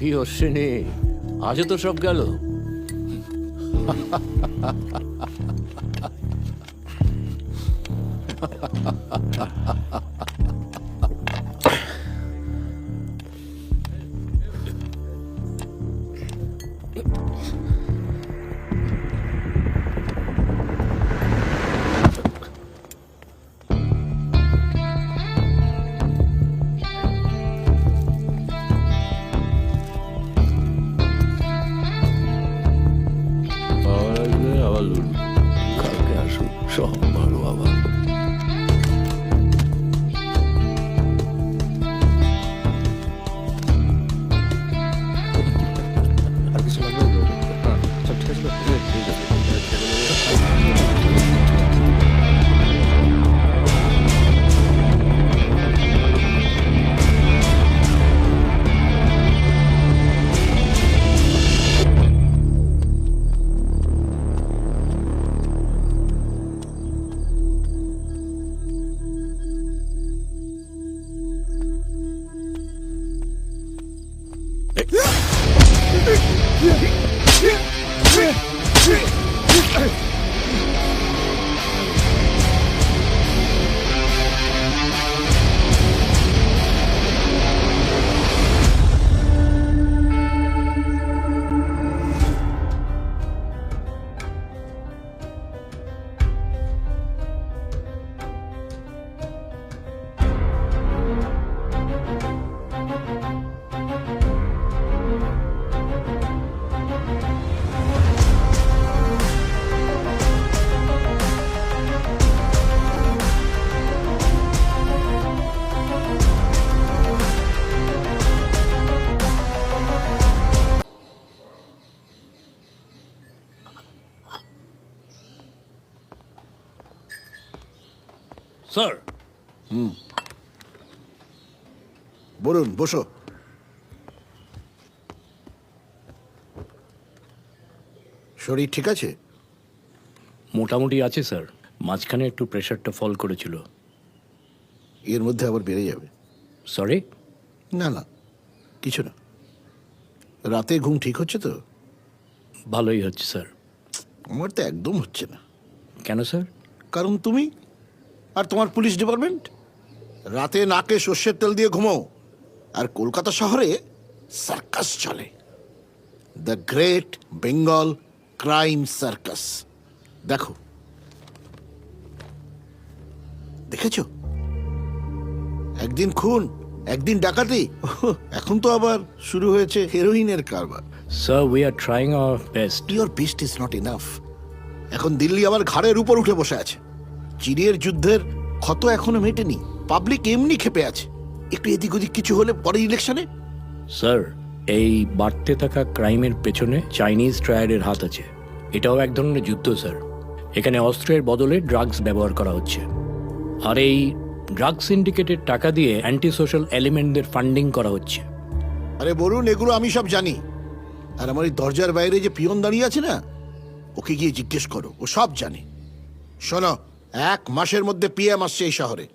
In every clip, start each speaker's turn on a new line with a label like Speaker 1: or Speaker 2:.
Speaker 1: কি অশ্বিনী, আজও তো সব গেল। আবার লুট, কালকে আসুক, সব ভালো আবার।
Speaker 2: আর কিছু লাগবে? সব ঠিক আছে তো? ঠিক আছে।
Speaker 1: স্যার,
Speaker 3: বলুন, বসো। শরীর ঠিক আছে?
Speaker 1: মোটামুটি আছে স্যার, মাঝখানে একটু প্রেশারটা ফল করেছিল।
Speaker 3: এর মধ্যে আবার বেড়ে যাবে।
Speaker 1: সরি?
Speaker 3: না না, কিছু না। রাতে ঘুম ঠিক হচ্ছে তো?
Speaker 1: ভালোই হচ্ছে স্যার।
Speaker 3: আমার তো একদম হচ্ছে না।
Speaker 1: কেন স্যার?
Speaker 3: কারণ তুমি আর তোমার পুলিশ ডিপার্টমেন্ট রাতে নাকে সর্ষের তেল দিয়ে ঘুমাও, আর কলকাতা শহরে সার্কাস চলে, the great Bengal crime circus. দেখো, দেখেছো? একদিন খুন, একদিন ডাকাতি, এখন তো আবার শুরু হয়েছে হেরোইনের কারবার।
Speaker 1: Sir, we are trying our best.
Speaker 3: Your best is not enough. এখন দিল্লি আবার ঘাড়ের উপর উঠে বসে আছে। চীনের যুদ্ধের ক্ষত এখনো মেটেনি, পাবলিক এমনি ক্ষেপে আছে। একটু এদিক ওদিক কিছু হলে পরে ইলেকশনে।
Speaker 1: স্যার, এই বাড়তে থাকা ক্রাইমের পেছনে চাইনিজ ট্রায়াডের হাত আছে। এটাও এক ধরনের যুদ্ধ স্যার। এখানে অস্ত্রের বদলে ড্রাগস ব্যবহার করা হচ্ছে, আর এই ড্রাগ সিন্ডিকেটের টাকা দিয়ে অ্যান্টি সোশ্যাল এলিমেন্টদের ফান্ডিং করা হচ্ছে।
Speaker 3: আরে বলুন, এগুলো আমি সব জানি। আর আমার এই দরজার বাইরে যে পিয়ন দাঁড়িয়ে আছে না, ওকে গিয়ে জিজ্ঞেস করো, ও সব জানে। শোনো, 1 মাসের মধ্যে পিএম আসছে এই শহরে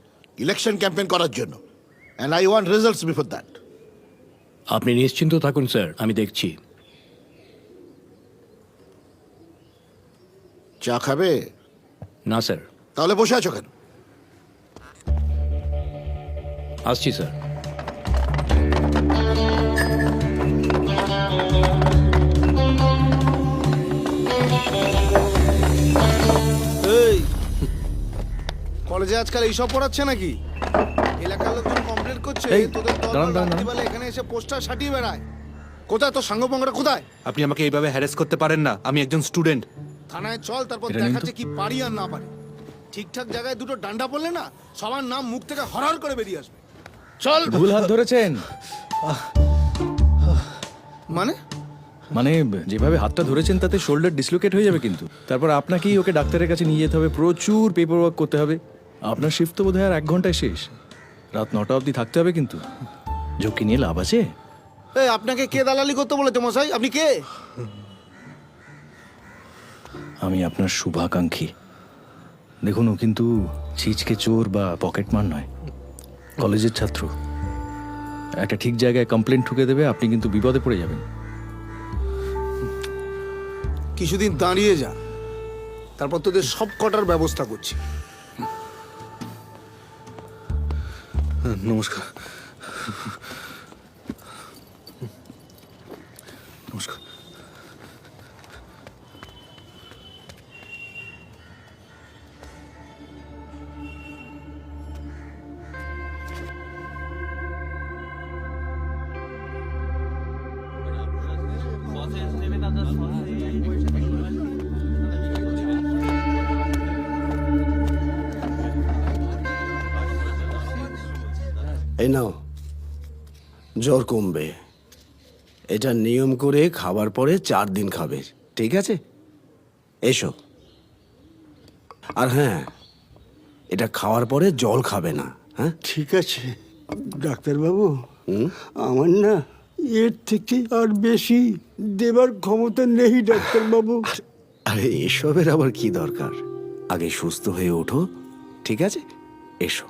Speaker 3: ইলেকশন ক্যাম্পেইন করার জন্য, and I want results before that.
Speaker 1: আপনি নিশ্চিন্ত থাকুন স্যার, আমি দেখছি।
Speaker 3: চা খাবে?
Speaker 1: না স্যার।
Speaker 3: তাহলে বসে আছো কেন?
Speaker 1: আসছি স্যার।
Speaker 2: এই কলেজে আজকাল এইসব পড়াচ্ছে নাকি? এলাকার লোকজন কমপ্লেন করছে
Speaker 4: এই,
Speaker 2: তোদের দল
Speaker 4: দাঁড়ান, দাঁড়ান,
Speaker 2: রাত্রিবেলা এখানে এসে পোস্টার সাটিয়ে বেড়ায়। কোথায় তোর সাঙ্গপাঙ্গরা কোথায়?
Speaker 4: আপনি আমাকে এইভাবে হ্যারাস করতে পারেন না, আমি একজন স্টুডেন্ট।
Speaker 2: থানায় চল, তারপর
Speaker 4: এটা নিন তো।
Speaker 2: দেখাচ্ছে কি পারি আর না পারি। ঠিকঠাক জায়গায় দুটো ডান্ডা পড়লে না, সবার নাম মুখ থেকে হরহর করে বেরিয়ে আসবে। চল।
Speaker 4: ভুল হাত ধরেছেন।
Speaker 2: মানে
Speaker 4: মানে যেভাবে হাতটা ধরেছেন তাতে শোল্ডার ডিসলোকেট হয়ে যাবে, কিন্তু তারপর আপনাকেই ওকে ডাক্তারের কাছে নিয়ে যেতে হবে, প্রচুর পেপার ওয়ার্ক করতে হবে। আপনার শিফট তো বোধহয় আর 1 ঘন্টায় শেষ। রাত 9টা অবধি থাকতে হবে, কিন্তু ঝুঁকি নিয়ে লাভ আছে?
Speaker 2: এই আপনাকে কে দালালি করতে বলেছে মশাই? আপনি কে?
Speaker 4: আমি আপনার শুভাকাঙ্ক্ষী। দেখুন, ও কিন্তু ছিচকে চোর বা পকেটমার নয়, কলেজের ছাত্র। একটা ঠিক জায়গায় কমপ্লেন ঠুকে দেবে, আপনি কিন্তু বিপদে পড়ে যাবেন।
Speaker 2: কিছুদিন দাঁড়িয়ে যা, তারপর তোদের সব কটার ব্যবস্থা করছি।
Speaker 5: নমস্কার। নমস্কার।
Speaker 6: এই নাও, জ্বর কমবে। এটা নিয়ম করে খাবার পরে 4 দিন খাবে, ঠিক আছে? এসো। আর হ্যাঁ, এটা খাওয়ার পরে জল খাবে না, হ্যাঁ?
Speaker 7: ঠিক আছে ডাক্তারবাবু, আমার না এর থেকে আর বেশি দেবার ক্ষমতা নেই ডাক্তারবাবু।
Speaker 6: আরে এসবের আবার কি দরকার? আগে সুস্থ হয়ে ওঠো, ঠিক আছে? এসো।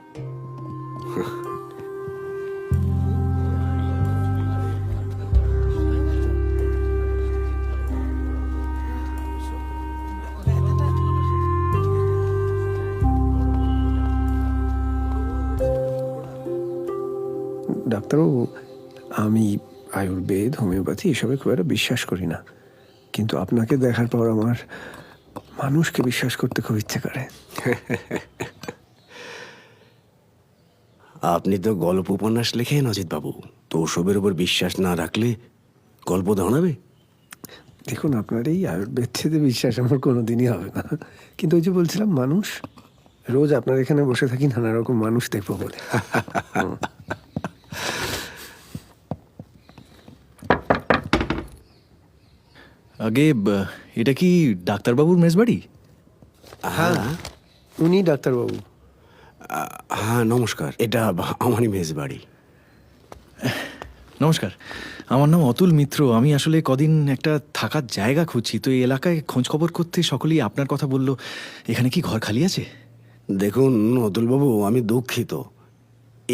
Speaker 7: ডাক্তারবাবু, আমি আয়ুর্বেদ, হোমিওপ্যাথি এসবে খুব একটা বিশ্বাস করি না, কিন্তু আপনাকে দেখার পর আমার মানুষকে বিশ্বাস করতে খুব ইচ্ছে করে।
Speaker 6: আপনি তো গল্প উপন্যাস লেখেন অজিত বাবু, তো ওসবের উপর বিশ্বাস না রাখলে গল্প দাঁড়াবে?
Speaker 7: দেখুন, আপনার এই আয়ুর্বেদ থেকে বিশ্বাস আমার কোনোদিনই হবে না, কিন্তু ওই যে বলছিলাম মানুষ, রোজ আপনার এখানে বসে থাকি নানা রকম মানুষ দেখবো বলে।
Speaker 4: আগে এটা কি ডাক্তারবাবুর মেজবাড়ি?
Speaker 7: হ্যাঁ, উনি ডাক্তারবাবু।
Speaker 6: হ্যাঁ নমস্কার, এটা আমারই মেজ বাড়ি।
Speaker 4: নমস্কার, আমার নাম অতুল মিত্র। আমি আসলে কদিন একটা থাকার জায়গা খুঁজছি, তো এই এলাকায় খোঁজ খবর করতে সকলেই আপনার কথা বলল। এখানে কি ঘর খালি আছে?
Speaker 6: দেখুন অতুলবাবু, আমি দুঃখিত,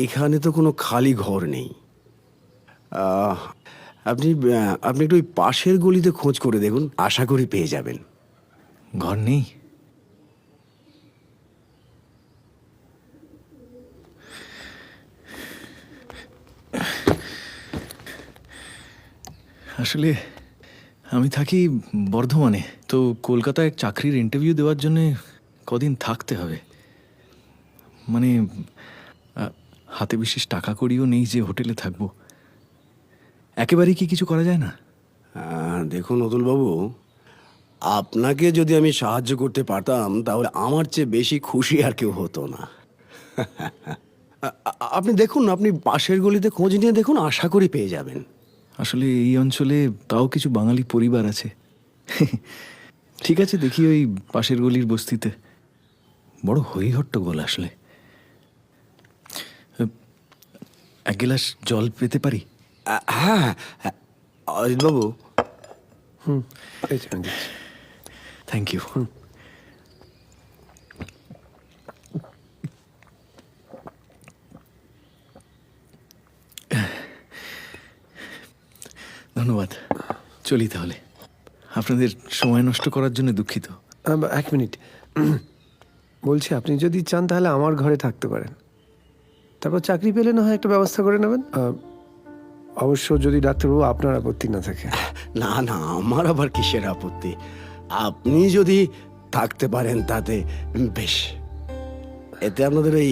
Speaker 6: এখানে তো কোনো খালি ঘর নেই। আপনি আপনি একটু ওই পাশের গলিতে খোঁজ করে দেখুন, আশা করি পেয়ে যাবেন।
Speaker 4: ঘর নেই? আসলে আমি থাকি বর্ধমানে, তো কলকাতায় চাকরির ইন্টারভিউ দেওয়ার জন্য কদিন থাকতে হবে। মানে হাতে বিশেষ টাকা কড়িও নেই যে হোটেলে থাকবো। একেবারেই কি কিছু করা যায় না?
Speaker 6: দেখুন অতুলবাবু, আপনাকে যদি আমি সাহায্য করতে পারতাম তাহলে আমার চেয়ে বেশি খুশি আর কেউ হতো না। আপনি দেখুন, আপনি পাশের গলিতে খোঁজ নিয়ে দেখুন, আশা করি পেয়ে যাবেন।
Speaker 4: আসলে এই অঞ্চলে তাও কিছু বাঙালি পরিবার আছে। ঠিক আছে, দেখি ওই পাশের গলির বস্তিতে। বড় হইহট্টগোল আসলে। এক গ্লাস জল পেতে পারি?
Speaker 6: হ্যাঁ অজিতবাবু।
Speaker 7: এই যে আমি দিচ্ছি।
Speaker 4: Thank you. ধন্যবাদ। চলি তাহলে। আপনাদের সময় নষ্ট করার জন্য দুঃখিত।
Speaker 7: এক মিনিট, বলছি আপনি যদি চান তাহলে আমার ঘরে থাকতে পারেন, তারপর চাকরি পেলে না হয় একটা ব্যবস্থা করে নেবেন। অবশ্য যদি ডাক্তারবাবু আপনার আপত্তি না থাকে।
Speaker 6: না না, আমার আবার কিসের আপত্তি? আপনি যদি থাকতে পারেন তাতে বেশ। এতে আপনাদের ওই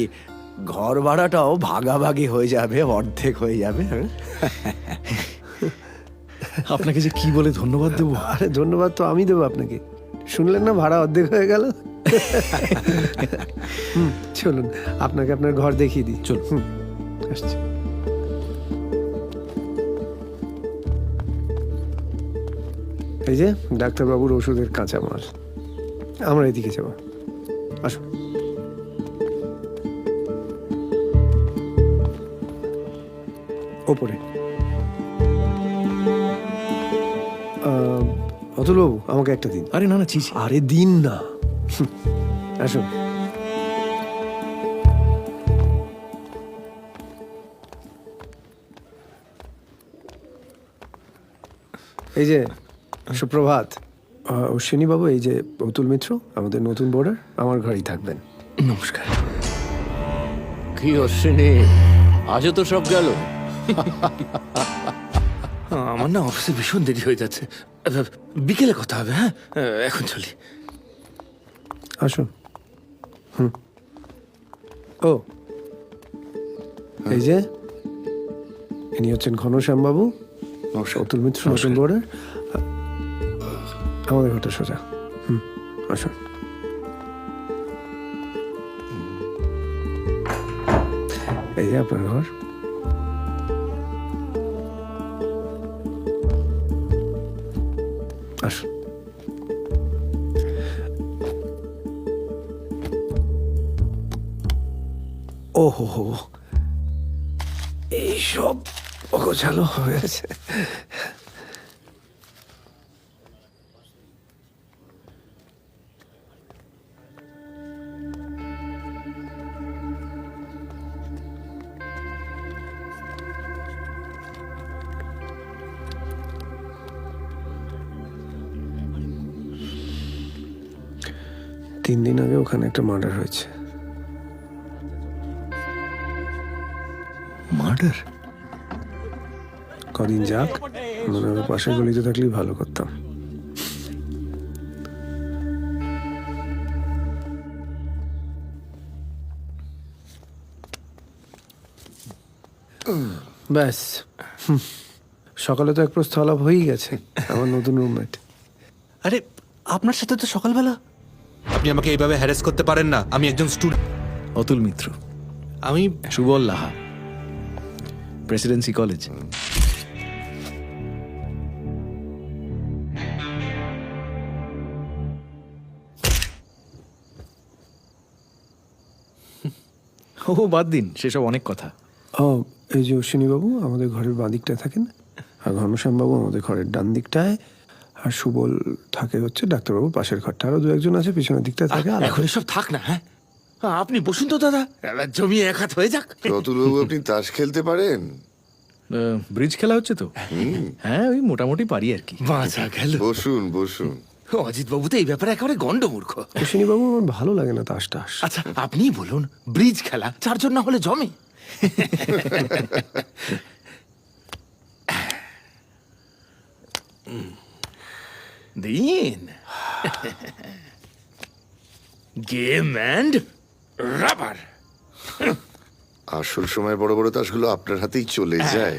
Speaker 6: ঘর ভাড়াটাও ভাগাভাগি হয়ে যাবে, অর্ধেক হয়ে যাবে। হ্যাঁ,
Speaker 4: আপনাকে যে কি বলে ধন্যবাদ দেবো।
Speaker 7: আরে ধন্যবাদ তো আমি দেবো আপনাকে। শুনলেন না, ভাড়া অর্ধেক হয়ে গেল। চলুন আপনাকে আপনার ঘর দেখিয়ে দিই।
Speaker 4: চল।
Speaker 7: আসছি। এই যে ডাক্তারবাবুর ওষুধের কাঁচামাল, আমরা এদিকে যাবো। আসুন। ওপরে। অতুলবাবু, আমাকে একটা দিন।
Speaker 4: আরে না না, ছি ছি।
Speaker 7: আরে দিন না। আসুন। এই যে সুপ্রভাত, অশ্বিনী বাবু, এই যে অতুল মিত্র, আমাদের নতুন বোর্ডার, আমার ঘরেই থাকবেন।
Speaker 4: নমস্কার।
Speaker 1: কি অশ্বিনী, আজও তো সব গেল।
Speaker 5: আমার না অফিসে ভীষণ দেরি হয়ে যাচ্ছে, বিকেলে কথা হবে। হ্যাঁ, এখন চলি।
Speaker 7: আসুন। ও, এই যে ইনি হচ্ছেন ঘনশ্যাম বাবু, অতুল মিত্র, নতুন বোর্ডার। আমাদের ঘরটা সোজা। আসুন। এই যে আপনার ঘর। আসুন। ওহো, এইসব অগোছালো হয়েছে। তিন দিন আগে ওখানে একটা মার্ডার হয়েছে।
Speaker 4: মার্ডার?
Speaker 7: কদিন যাক, মনে হয় পাশের গলিতে থাকলেই ভালো করতাম। ব্যাস, সকালে তো এক প্রস্থ আলাপ হয়েই গেছে। আমার নতুন রুমমেট।
Speaker 5: আরে, আপনার সাথে তো সকালবেলা। আপনি আমাকে এইভাবে হ্যারাস করতে পারেন না। আমি একজন স্টুডেন্ট।
Speaker 4: অতুল মিত্র।
Speaker 5: আমি
Speaker 4: সুবল লাহা, প্রেসিডেন্সি কলেজ। ও বাদ দিন, সেসব অনেক কথা।
Speaker 7: ও, এই যে অশ্বিনী বাবু আমাদের ঘরের বাঁ দিকটায় থাকেন, আর ঘনশ্যাম বাবু আমাদের ঘরের ডান দিকটায়, আর সুবল থাকে হচ্ছে ডাক্তারবাবুর পাশের ঘরটা। আরো দু একজন আছে পিছনের দিকটায় থাকে।
Speaker 5: এখন এসব থাক না। হ্যাঁ, আপনি বসুন তো দাদা, এবার জমি এক হাত হয়ে যাক।
Speaker 8: অতুলবাবু, আপনি তাস খেলতে পারেন?
Speaker 4: ব্রিজ খেলা হচ্ছে তো? হ্যাঁ, ওই মোটামুটি পারি আর কি।
Speaker 5: বাঁচা গেল।
Speaker 8: বসুন বসুন।
Speaker 5: অজিত বাবু তো এই ব্যাপারে একেবারে গন্ডমূর্খ।
Speaker 7: অশ্বিনী বাবু, আমার ভালো লাগে না তাস টাস।
Speaker 5: আচ্ছা, আপনিই বলুন, ব্রিজ খেলা চারজন না হলে জমে? দিন গেম অ্যান্ড রাবার।
Speaker 8: আসল সময় বড় বড় তাসগুলো আপনার হাতেই চলে যায়।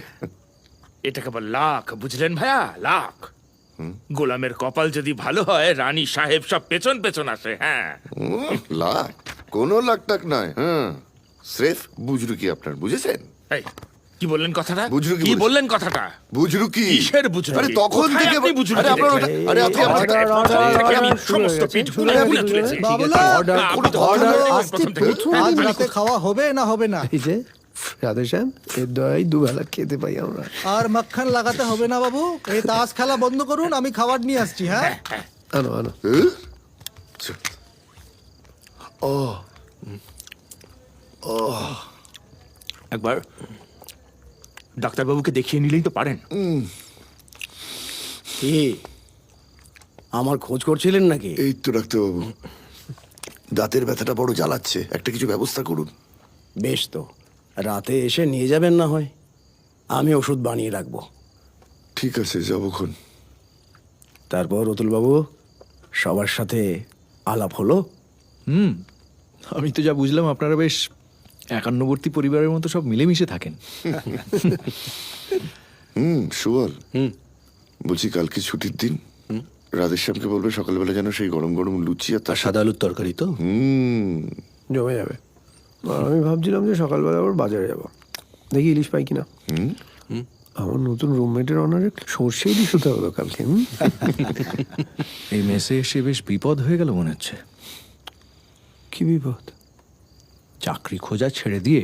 Speaker 5: এটা কেবল লাখ, বুঝলেন ভাইয়া, লাখ। গোলামের কপাল যদি ভালো হয়, রানী সাহেব সব পেছন পেছন আসে। হ্যাঁ,
Speaker 8: লাখ? কোনো লাখ টাক নয়। হ্যাঁ, স্রেফ বুজরুকি আপনার, বুঝেছেন?
Speaker 5: এই, কি বললেন কথাটা?
Speaker 8: বুজরুকি
Speaker 5: কি
Speaker 8: বলেছি।
Speaker 5: বললেন কথাটা?
Speaker 8: বুজরুকি?
Speaker 5: কিসের বুজরুকি?
Speaker 8: আরে তখন
Speaker 5: কোথায়
Speaker 8: থেকে
Speaker 5: আপনি বুজরুকি
Speaker 8: আরে আপনার
Speaker 5: দেখলেন?
Speaker 8: আরে আপনি
Speaker 5: অর্ডার,
Speaker 8: আমার-
Speaker 5: অর্ডার, আমি সমস্ত পিঠ গুলো খুলে তুলেছি। আপনি তো প্রথম থেকে।
Speaker 9: আজ রাতে খাওয়া হবে না হবে না?
Speaker 7: এই যে রাধেশ্যাম, এর দয়াই দুবেলা খেতে পাই আমরা।
Speaker 9: আর মাখন লাগাতে হবে না বাবু। এই তাস খেলা বন্ধ করুন, আমি খাবার নিয়ে আসছি। হ্যাঁ,
Speaker 7: আনো আনো।
Speaker 5: একবার ডাক্তারবাবুকে দেখিয়ে নিলেই তো পারেন।
Speaker 6: কি আমার খোঁজ করছিলেন নাকি?
Speaker 8: এই তো ডাক্তারবাবু, দাঁতের ব্যথাটা বড় জ্বালাচ্ছে, একটা কিছু ব্যবস্থা করুন।
Speaker 6: বেশ তো, রাতে এসে নিয়ে যাবেন না হয়, আমি ওষুধ বানিয়ে রাখবো।
Speaker 8: ঠিক আছে, যাবক্ষণ।
Speaker 6: তারপর অতুলবাবু, সবার সাথে আলাপ হলো?
Speaker 4: আমি তো যা বুঝলাম আপনারা বেশ একান্নবর্তী পরিবারের মতো সব মিলেমিশে থাকেন।
Speaker 8: সুবল, বলছি কালকে ছুটির দিন, রাধেশ্যামকে বলবে সকালবেলা যেন সেই গরম গরম লুচি আর তার
Speaker 6: সাদা আলুর তরকারি তো?
Speaker 7: জমে যাবে। আর আমি ভাবছিলাম যে সকালবেলা আবার বাজারে যাব, দেখি ইলিশ পাই কিনা। আমার নতুন রুমমেটের অনারে সর্ষে ইলিশ হতে হলো কালকে।
Speaker 4: এই মেসে এসে বেশ বিপদ হয়ে গেল মনে হচ্ছে।
Speaker 7: কি বিপদ?
Speaker 4: চাকরি খোঁজা ছেড়ে দিয়ে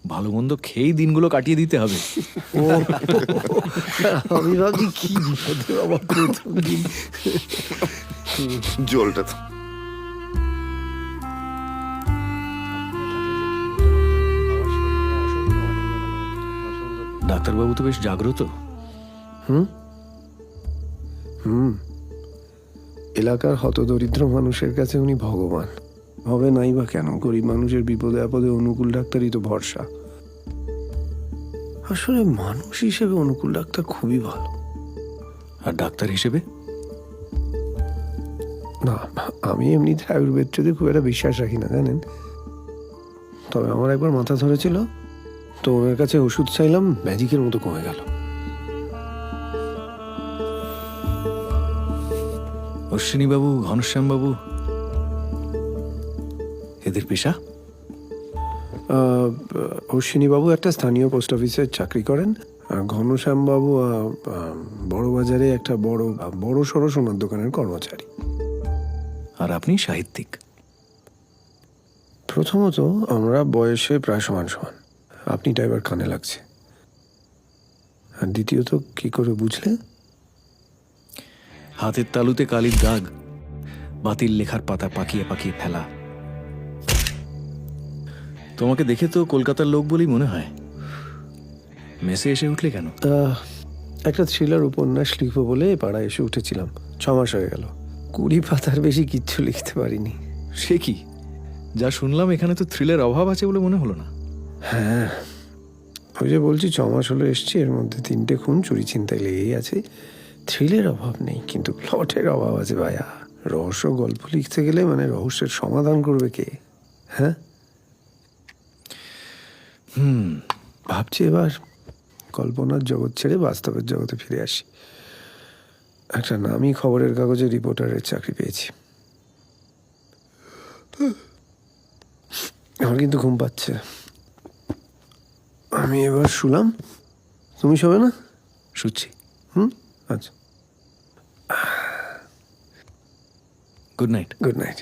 Speaker 4: ভালো মন্দ খেয়েই দিনগুলো কাটিয়ে দিতে হবে।
Speaker 7: ও, আমি ভাবছি কি বিপদে আমার প্রথম দিন।
Speaker 8: জলটা তো
Speaker 4: ডাক্তারবাবু তো বেশ জাগ্রত।
Speaker 7: এলাকার হতদরিদ্র মানুষের কাছে উনি ভগবান। হবে নাই বা কেন, গরিব মানুষের বিপদে আপদে অনুকূল ডাক্তারই তো ভরসা। আসলে মানুষ হিসেবে অনুকূল ডাক্তার খুবই ভালো।
Speaker 4: আর ডাক্তার হিসেবে?
Speaker 7: না, আমি এমনিতে আয়ুর্বেদ যদি খুব একটা বিশ্বাস রাখি না, জানেন। তবে আমার একবার মাথা ধরেছিল, তো ওনার কাছে ওষুধ চাইলাম, ম্যাজিকের মতো কমে গেল।
Speaker 4: অশ্বিনীবাবু, ঘনশ্যামবাবু, এদের পেশা?
Speaker 7: অশ্বিনীবাবু একটা স্থানীয় পোস্ট অফিসে চাকরি করেন, আর ঘনশ্যামবাবু বড় বাজারে একটা বড় সড়ো সোনার দোকানের কর্মচারী।
Speaker 4: আর আপনি সাহিত্যিক।
Speaker 7: প্রথমত আমরা বয়সে প্রায় সমান সমান, আপনিটা এবার কানে লাগছে। আর দ্বিতীয়ত, কি করে বুঝলে?
Speaker 4: হাতের তালুতে কালির দাগ, বাতিল লেখার পাতা পাকিয়ে পাকিয়ে ফেলা। তোমাকে দেখে তো কলকাতার লোক বলেই মনে হয়। মেসে এসে উঠলে কেন?
Speaker 7: একটা থ্রিলার উপন্যাস লিখবো বলে এ পাড়ায় এসে উঠেছিলাম, 6 মাস হয়ে গেল। 20 পাতার বেশি কিচ্ছু লিখতে পারিনি।
Speaker 4: সে কি? যা শুনলাম এখানে তো থ্রিলের অভাব আছে বলে মনে হলো না।
Speaker 7: হ্যাঁ, ওই যে বলছি 6 মাস হলো এসছি, এর মধ্যে 3টে খুন চুরি ছিনতাই লেগেই আছে। থ্রিলের অভাব নেই, কিন্তু প্লটের অভাব আছে ভাইয়া। রহস্য গল্প লিখতে গেলে মানে রহস্যের সমাধান করবে কে? হ্যাঁ, ভাবছি এবার কল্পনার জগৎ ছেড়ে বাস্তবের জগতে ফিরে আসি। একটা নামী খবরের কাগজে রিপোর্টারের চাকরি পেয়েছি। আমার কিন্তু ঘুম পাচ্ছে, আমি এবার শুলাম। তুমি শোবে না?
Speaker 4: শুচ্ছি।
Speaker 7: আচ্ছা,
Speaker 4: গুড নাইট।
Speaker 7: Good night.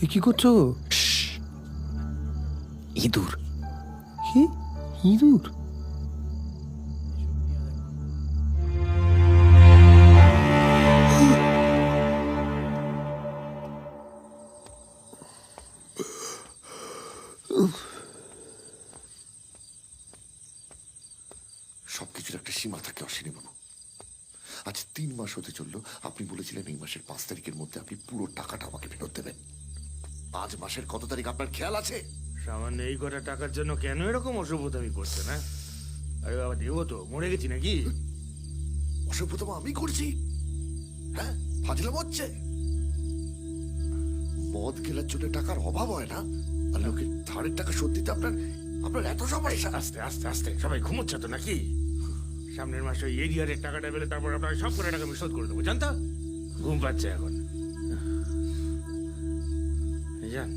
Speaker 7: এ কি করছো?
Speaker 4: ইঁদুর।
Speaker 7: কি? ইঁদুর?
Speaker 8: সবকিছুর একটা সীমা থাকে অশ্বিনীবাবু। আজ 3 মাস হতে চললো, আপনি বলেছিলেন এই মাসের 5 তারিখের মধ্যে আপনি পুরো টাকাটা আমাকে ফেরত দেবেন। আজ মাসের কত তারিখ আপনার খেয়াল আছে?
Speaker 5: সামান্য এই কটা টাকার জন্য কেন এরকম অসভ্যতামি করছে না? আরে বাবা, দেবো তো, মরে গেছি নাকি?
Speaker 8: অসভ্যতম আমি করছি? হ্যাঁ, ফাজলাম হচ্ছে। মদ খেলার জন্য টাকার অভাব হয় না, আর লোকের ধারের টাকা শোধ দিতে আপনার এত সমস্যা?
Speaker 5: আস্তে আস্তে আস্তে, সবাই ঘুমোচ্ছে তো নাকি? সামনের মাসে ওই এরিয়ারের টাকাটা পেলে তারপর আপনার সব করে টাকা আমি শোধ করে দেবো, জানতো? ঘুম পাচ্ছে এখন। যান।